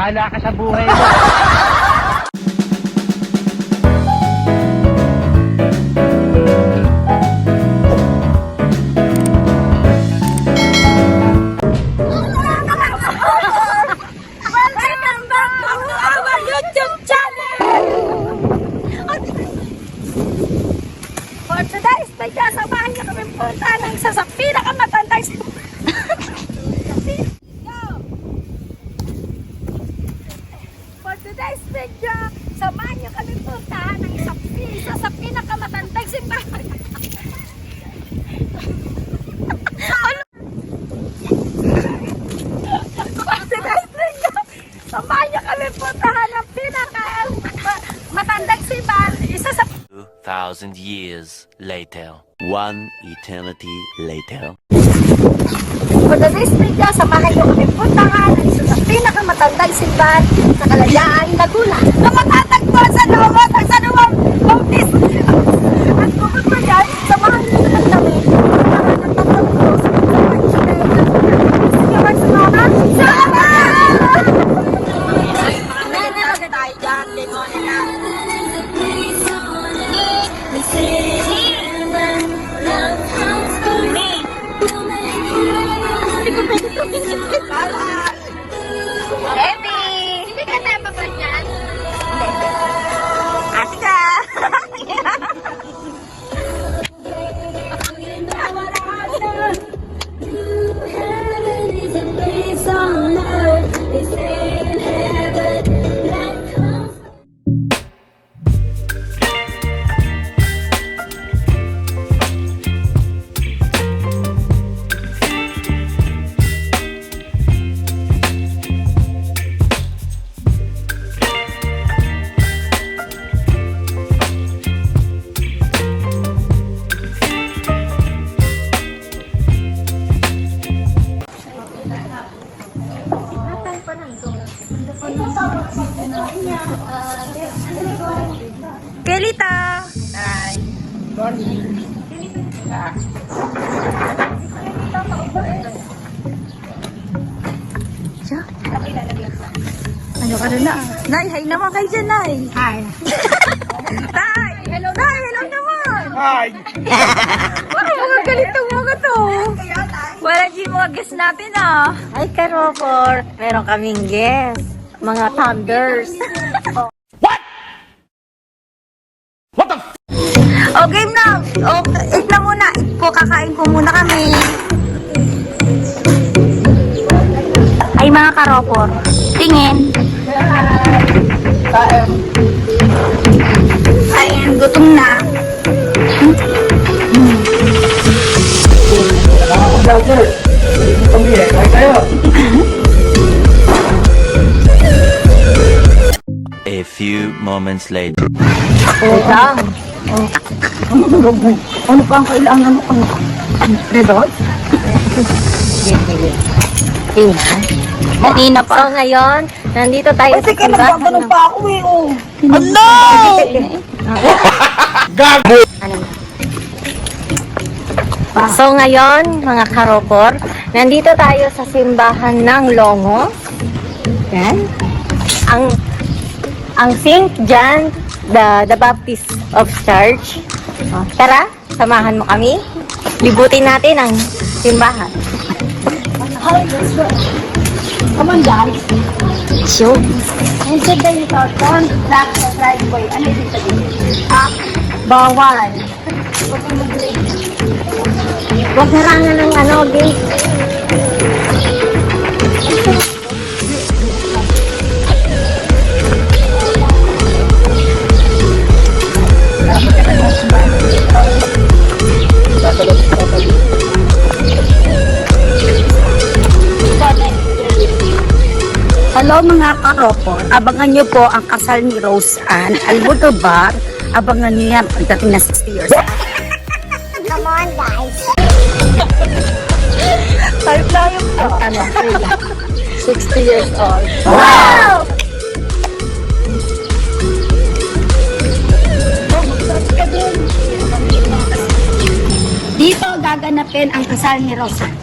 Bahala ka sa buhay mo. Welcome back to our YouTube channel! For today's video, samahan niyo kami punta ng isa sa pinakamatandang For today's video, samahan niyo kami punta ng isa sa pinakamatandang simbahan. Samahan niyo kami puntahan ng matandang simbahan. Isa sa 2,000 years later. One eternity later. For today's video, samahan niyo kami puntahan ng isa sa pinakamatandang simbahan sa Kalayaan, Laguna na matatagpuan sa loob ng San Juan Bautista. At bukod pa dyan, samahan niyo lang kami puntahan ng tatlong cross. Sige, magsumama? Sama! Happy! Hindi ka tayo papanyan? Ate ka! Kelita! Hi! Morning! Ano ka na? Nay, hi naman kayo dyan, Nay! Hi! Tay! Hello, Nay! Hello naman! Hi! Wala mga galitong mga to! Wala din mga guest natin, ah! Ay, Karopor, meron kaming guest. Mga thunders. O, game na! O, eat na muna! Eat po, kakain po muna kami! Ay, mga karopor! Tingin! Ayan, gutom na! A few moments later. Utang. Ano pa ang kailangan mo kung redot? Kanina So ngayon, nandito tayo sa simbahan. pa ako eh, oh! Ano? Gago! Ano na? So ngayon, mga karopor, nandito tayo sa simbahan ng Longo. Yan. Ang St. John the Baptist of Church. O, tara, samahan mo kami. Libutin natin ang simbahan. Come on, guys! Sure. Enter the retortion, black sa driveway. Ano yung sabihin? Bawal. Huwag harangan ng ano, gate. Hello mga karopor, abangan nyo po ang kasal ni Rose Ann Almodovar. Abangan nyo yan pagdating na 60 years. Come on, guys. Tayo tayo po. 60 years old. Wow! Dito gaganapin ang kasal ni Rose Ann.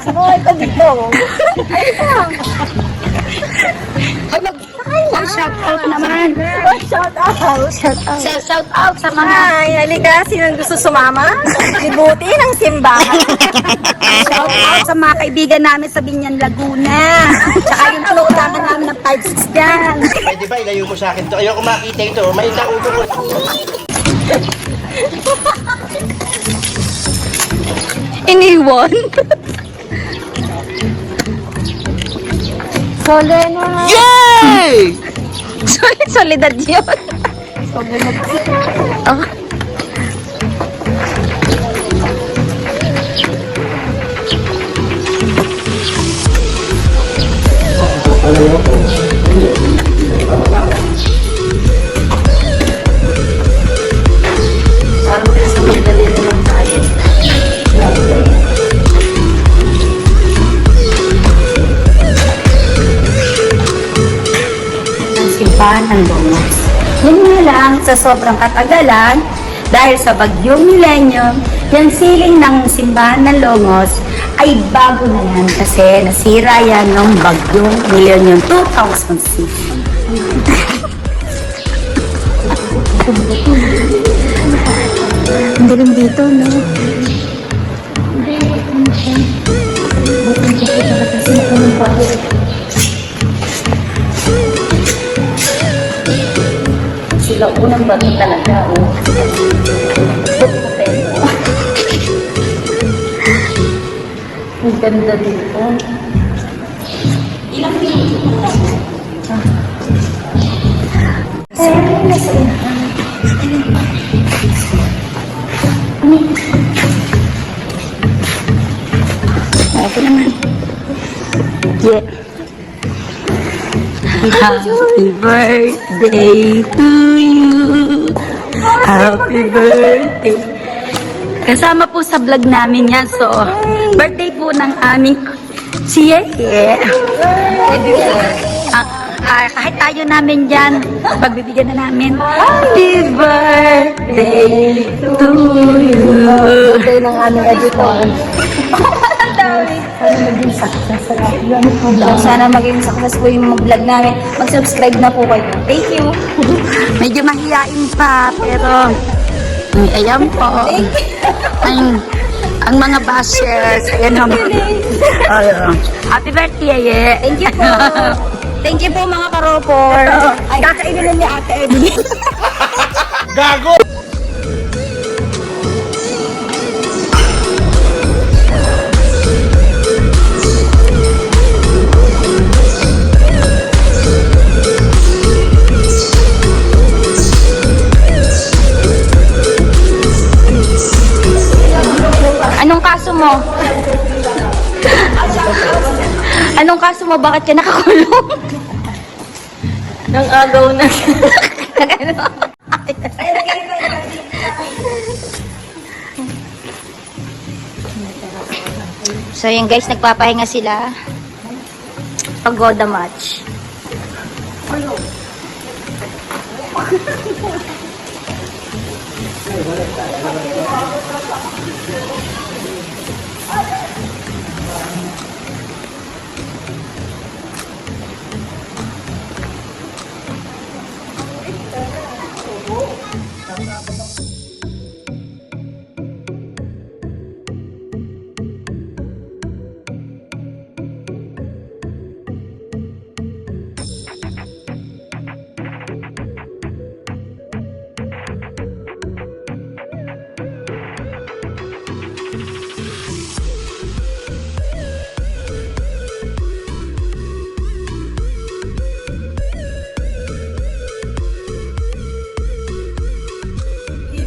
Sumakay ka dito. Shout out naman. Shout out. Shout out sa mga Ay, halika. Sinong gusto sumama? Libuti ng simbahan. shout out sa mga kaibigan namin sa Binyan, Laguna. Tsaka yung tulungan namin ng 5-6 dyan. Pwede ba ilayo mo sa akin to? Ayoko makita ito. May naubo ko. Iniwan. Soleno na. Yay! Solidad yun. Oh. Simbahan ng Longos. Yun nga lang, sa sobrang katagalan, dahil sa bagyong millennium, yung siling ng simbahan ng Longos ay bago na yan kasi nasira yan ng bagyong millennium 2006. Ang galing dito, no? Sila unang bago talaga, oh. Ang ganda dito. Ilang minuto? Ako naman. Yeah. Happy birthday to you. Happy birthday. Kasama po sa vlog namin yan. So, birthday po ng aming si Yeye. Kahit tayo namin dyan, pagbibigyan na namin. Happy birthday to you. Birthday ng aming editor. Sana maging success po yung vlog namin. Mag-subscribe na po kayo. Thank you. Medyo mahihain pa, pero ayan po. Ang mga bashers, ayan naman. Happy birthday, Thank you po. Thank you po mga karopor. Ay, kakainin ni Ate Evelyn. Gago! Anong kaso mo? Anong kaso mo? Bakit ka nakakulong? Nang agaw na. So yun guys, nagpapahinga sila. Pagoda match.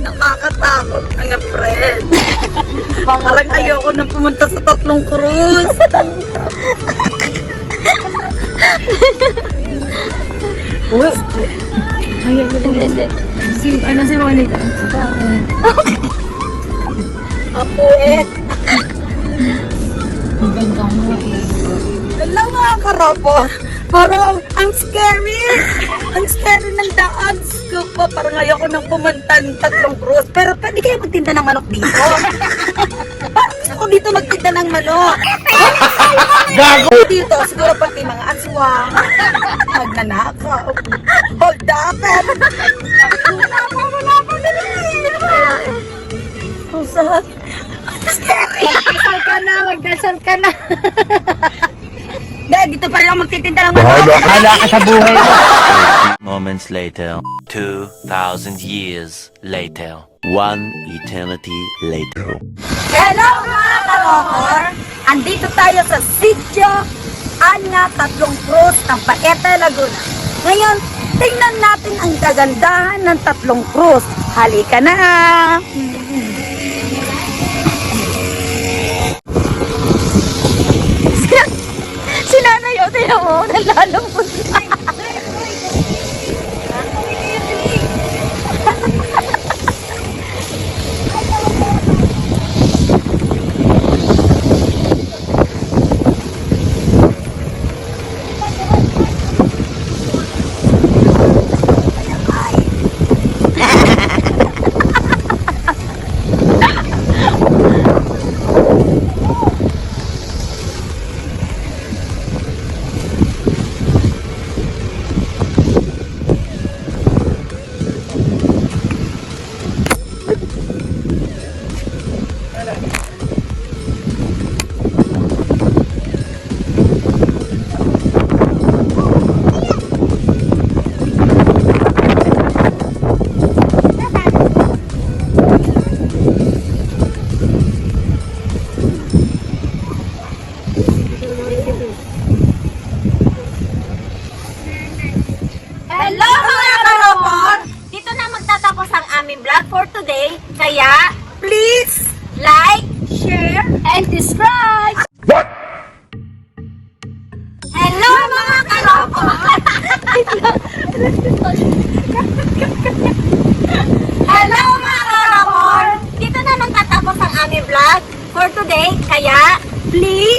Nakakatakot mga friend. Parang ayoko na pumunta sa tatlong cruise. Uy! Ano si Monica? Apuet! Ang ganda mo eh. Alam mga karapo, parang ang scary! Ang scary ng daan. Scoop po, parang ayoko nang pumunta ng tatlong cruise. Pero pwede kayo magtinda ng manok dito. Ako dito magtinda ng manok. Gago! Dito, siguro pati mga aswang, magnanakaw, hold up, wala pa, dali. Ang sarap. Scary. Magdasal ka na. Dahil dito pa rin ako magtitinda ng manok. Bahala ka sa buhay mo. Moments later. 2,000 years later. One eternity later. Hello mga kalokor! Andito tayo sa sitio Anya Tatlong Cruz ng Paete, Laguna. Ngayon, tingnan natin ang kagandahan ng Tatlong Cruz. Halika na! Sinanayaw, tinan mo, nalalong po. Hello mga kalokor! Dito na magtatapos ang aming vlog for today. Kaya, Please like, share and subscribe! hello mga kalokor! Hello mga kalokor! Dito na magtatapos ang aming vlog for today. Kaya, Please